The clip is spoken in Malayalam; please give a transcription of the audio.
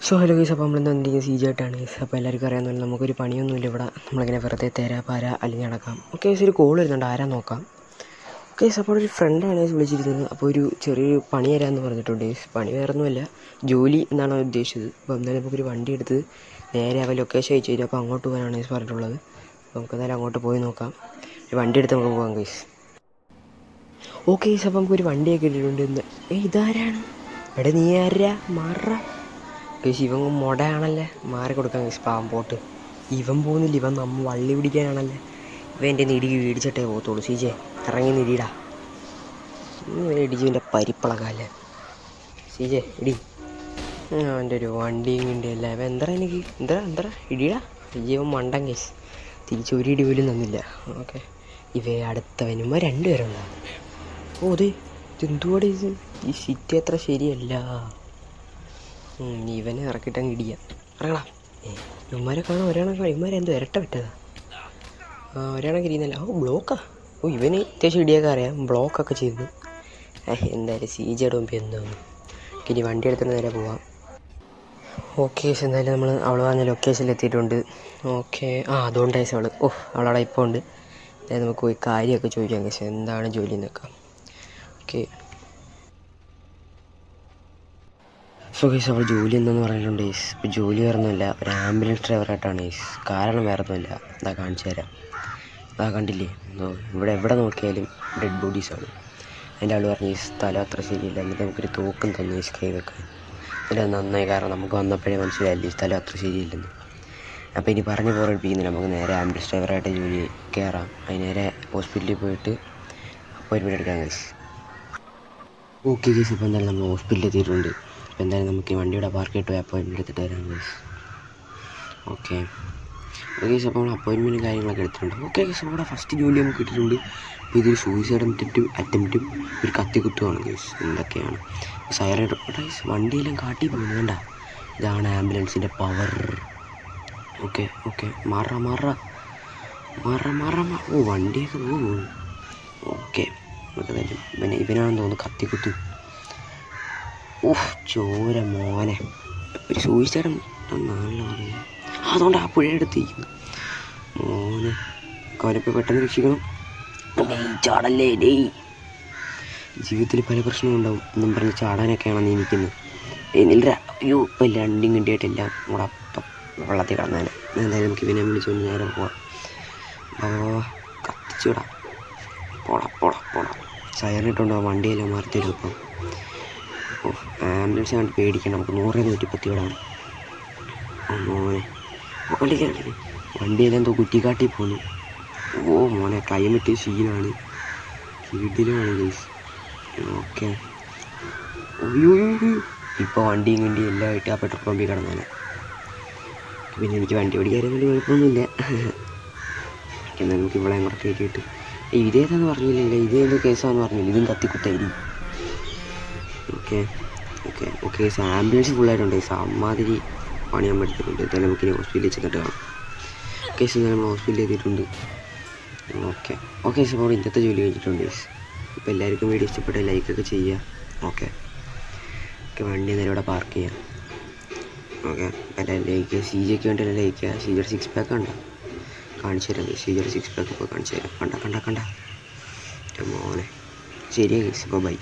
സോ ഹലോ ഗൈസ്, അപ്പോൾ നമ്മളിന്ന് എന്തെങ്കിലും സീജായിട്ടാണ് ഗൈസ്. അപ്പോൾ എല്ലാവർക്കും അറിയാമെന്നില്ല, നമുക്കൊരു പണിയൊന്നുമില്ല ഇവിടെ. നമ്മളിങ്ങനെ വെറുതെ തേരാ പാര അല്ലെങ്കിൽ നടക്കാം. ഓക്കെ ഗൈസ്, ഒരു കോൾ വരുന്നുണ്ട്, ആരാ നോക്കാം. ഓക്കെ ഗൈസ്, അപ്പോൾ ഒരു ഫ്രണ്ടാണ് വിളിച്ചിരുന്നത്. അപ്പോൾ ഒരു ചെറിയൊരു പണി തരാമെന്ന് പറഞ്ഞിട്ടുണ്ട് ഗൈസ്. പണി വേറൊന്നുമല്ല, ജോലി എന്നാണ് ഉദ്ദേശിച്ചത്. അപ്പോൾ എന്തായാലും നമുക്കൊരു വണ്ടി എടുത്ത് നേരെ അവൻ ലൊക്കേഷൻ അയച്ചു തരും. അപ്പോൾ അങ്ങോട്ട് പോകാനാണ് ഗൈസ് പറഞ്ഞിട്ടുള്ളത്. അപ്പോൾ നമുക്ക് എന്തായാലും അങ്ങോട്ട് പോയി നോക്കാം. ഒരു വണ്ടി എടുത്ത് നമുക്ക് പോകാം ഗൈസ്. ഓക്കെ ഗൈസ്, അപ്പോൾ നമുക്കൊരു വണ്ടിയൊക്കെ ഇട്ടിട്ടുണ്ട്. ഇതാരാണ്? എവിടെ നീ ആരാ? മാറാ ഗൈസ്, ഇവൻ മൊടയാണല്ലേ, മാറി കൊടുക്കാം ഗൈസ്. പാമ്പോട്ട് ഇവൻ പോകുന്നില്ല, ഇവൻ നമ്മൾ വള്ളി പിടിക്കാനാണല്ലേ. ഇവൻ എൻ്റെ ഇടി ഇടിച്ചിട്ടേ പോകത്തുള്ളൂ. സീജേ ഇറങ്ങി നിടിയിടാ, ഇടിച്ചിൻ്റെ പരിപ്പളകല്ലേ. സീജേ ഇടി, അവൻ്റെ ഒരു വണ്ടിയും കിണ്ടിയല്ല. അവൻ എന്താ എനിക്ക് എന്താ ഇടിയിടാ. ജീവൻ മണ്ടൻ ഗൈസ്, തിരിച്ച് ഒരു ഇടി പോലും തന്നില്ല. ഓക്കെ, ഇവയെ അടുത്തവനും രണ്ടുപേരുണ്ടാവും. ഓ അതെ, ഇതെന്തുകൂടെ ഇത്? ഈ സിറ്റി അത്ര ശരിയല്ല. ഇവനെ ഇറക്കിയിട്ടങ്ങ് ഇടിയാ. ഇറങ്ങടാ. ഇവന്മാരെ കാണാൻ ഇവന്മാരെന്തോ ഇരട്ട വിട്ടതാ. ഒരാണെങ്കിൽ ഇരിക്കുന്നില്ല. ബ്ലോക്കാ. ഇവന് അത്യാവശ്യം ഇടിയൊക്കെ അറിയാം, ബ്ലോക്കൊക്കെ ചെയ്തു. എന്തായാലും സീജയുടെ മുമ്പ് എന്തോന്നു. ഇനി വണ്ടി എടുത്തിട്ട് നേരെ പോവാം. ഓക്കെ, എന്തായാലും നമ്മൾ അവൾ പറഞ്ഞ ലൊക്കേഷനിൽ എത്തിയിട്ടുണ്ട്. ഓക്കെ, അതുകൊണ്ട് അവളവിടെ ഇപ്പോൾ ഉണ്ട്. അതായത് നമുക്ക് പോയി കാര്യമൊക്കെ ചോദിക്കാം കേസ്, എന്താണ് ജോലി എന്നൊക്കെ. ഓക്കെ, സോ ഗൈസ്, അവൾ ജോലി എന്താണെന്ന് പറഞ്ഞിട്ടുണ്ട് ഗൈസ്. ഇപ്പോൾ ജോലി വേറൊന്നുമില്ല, ഒരു ആംബുലൻസ് ഡ്രൈവറായിട്ടാണ് ഗൈസ്. കാരണം വേറൊന്നുമില്ല, ഇതാ കാണിച്ചു തരാം. ഇതാ കണ്ടില്ലേ, എവിടെ നോക്കിയാലും ഡെഡ് ബോഡീസാണ്. അതിൻ്റെ ആൾ പറഞ്ഞ ഈ സ്ഥലം അത്ര ശരിയില്ല. എന്നിട്ട് നമുക്കൊരു തോക്കും തന്നു ഗൈസ് കയ്യിലൊക്കെ. എന്നിട്ട് നന്നായി, കാരണം നമുക്ക് വന്നപ്പോഴേ മനസ്സിലായില്ലേ ഈ സ്ഥലം അത്ര ശരിയില്ലെന്ന്. അപ്പോൾ ഇനി പറഞ്ഞ് പോരടിപ്പിക്കുന്നില്ല, നമുക്ക് നേരെ ആംബുലൻസ് ഡ്രൈവറായിട്ട് ജോലി കയറാം. അതിന് നേരെ ഹോസ്പിറ്റലിൽ പോയിട്ട് അപ്പോയിൻമെൻറ്റ് എടുക്കാം ഗൈസ്. ഓക്കെ ഗൈസ്, ഇപ്പോൾ എന്തായാലും നമ്മൾ ഹോസ്പിറ്റലിൽ എത്തിയിട്ടുണ്ട്. അപ്പോൾ എന്തായാലും നമുക്ക് ഈ വണ്ടിയുടെ പാർക്കിട്ട് പോയി അപ്പോയിൻമെൻറ്റ് എടുത്തിട്ട് വരാം ഗൈസ്. ഓക്കെ ഗൈസ്, അപ്പോൾ നമ്മൾ അപ്പോയിൻമെൻറ്റും കാര്യങ്ങളൊക്കെ എടുത്തിട്ടുണ്ട്. ഓക്കെ ഗൈസ്, നമ്മുടെ ഫസ്റ്റ് ജോലി നമുക്ക് കിട്ടിയിട്ടുണ്ട്. അപ്പോൾ ഇതൊരു സൂയിസൈഡ് അറ്റംപ്റ്റും ഒരു കത്തിക്കുത്തുമാണ് ഗൈസ്. എന്തൊക്കെയാണ് സൈറൻ ഗൈസ്, വണ്ടിയെല്ലാം കാട്ടി പോകുന്നു വേണ്ട. ഇതാണ് ആംബുലൻസിൻ്റെ പവർ. ഓക്കെ ഓക്കെ, മാറാ വണ്ടിയൊക്കെ പോകും. ഓക്കെ, ഇവനാണെന്ന് തോന്നുന്നു കത്തിക്കുത്ത്. ചോര മോനെ, ഒരു സൂയിസൈഡ് നല്ല പറയുന്നത്. അതുകൊണ്ട് ആ പുഴയെടുത്തിരിക്കുന്നു മോനെ. അവരപ്പോൾ പെട്ടെന്ന് രക്ഷിക്കണം. ചാടല്ലേ ഡേയ്, ജീവിതത്തിൽ പല പ്രശ്നങ്ങളുണ്ടാവും എന്നും പറഞ്ഞ് ചാടാനൊക്കെയാണ് നീ നിൽക്കുന്നത്. എന്നില്ല ഇപ്പം രണ്ടും കിട്ടിയിട്ടെല്ലാം കൂടെ അപ്പം വെള്ളത്തിൽ കിടന്നേനെ. എന്തായാലും നമുക്ക് ഇവനെ വിളിച്ചുകൊണ്ട് നേരെ പോവാം. കത്തിച്ചുവിടാം. പോടാ സൈറിനിട്ടുണ്ടോ വണ്ടിയെല്ലാം മാറിത്തരും. ഇപ്പം ആംബുലൻസ് കണ്ട് പേടിക്കണം, നമുക്ക് 100-110 വിടാം. മോനെ വണ്ടിയെല്ലാം എന്തോ കുറ്റിക്കാട്ടി പോന്നു. മോനെ ക്ലൈമറ്റ് സീനാണ്, വീട്ടിലുമാണ് ഗൈസ്. ഓക്കെ, ഇപ്പോൾ വണ്ടിയും കിണ്ടിയും എല്ലാം ആയിട്ട് ആ പെട്രോൾ പമ്പിൽ കിടന്നാണ്. പിന്നെ എനിക്ക് വണ്ടി ഓടിക്കാനും വേണ്ടി കുഴപ്പമൊന്നുമില്ല. എന്നാൽ നമുക്ക് ഇവിടെ അങ്ങോട്ട് കയറ്റിയിട്ട് ഇതേതാന്ന് പറഞ്ഞില്ല, ഇതേതോ കേസാന്ന് പറഞ്ഞില്ല, ഇതും കത്തിക്കുത്തായിരിക്കും. ഓക്കെ ആംബുലൻസ് ഫുള്ളായിട്ടുണ്ട് ഗൈസ്. അമ്മാതിരി പണിയാൻ എടുത്തിട്ടുണ്ട്. എന്തായാലും നമുക്കിനി ഹോസ്പിറ്റലിൽ ചെന്നിട്ട് കാണാം. കേസ് എന്തായാലും നമ്മൾ ഹോസ്പിറ്റലിൽ എത്തിയിട്ടുണ്ട്. ഓക്കെ അപ്പോൾ ഇന്നത്തെ ജോലി കഴിഞ്ഞിട്ടുണ്ട് ഗൈസ്. അപ്പോൾ എല്ലാവർക്കും വീഡിയോ ഇഷ്ടപ്പെട്ട ലൈക്കൊക്കെ ചെയ്യുക. ഓക്കെ വണ്ടി നേരെ ഇവിടെ പാർക്ക് ചെയ്യാം. ഓക്കെ, എല്ലാവരും ലൈക്ക് ചെയ്യുക. സീജയ്ക്ക് വേണ്ടി എല്ലാം ലൈക്ക് ചെയ്യുക. സീജയുടെ 6 പാക്ക് ഉണ്ടോ കാണിച്ചു തരാം. സീജയുടെ 6 പാക്ക് ഇപ്പോൾ കാണിച്ചു തരാം. കണ്ട മോനെ. ശരിയാ ഗൈസ്, ഇപ്പോൾ ബൈ.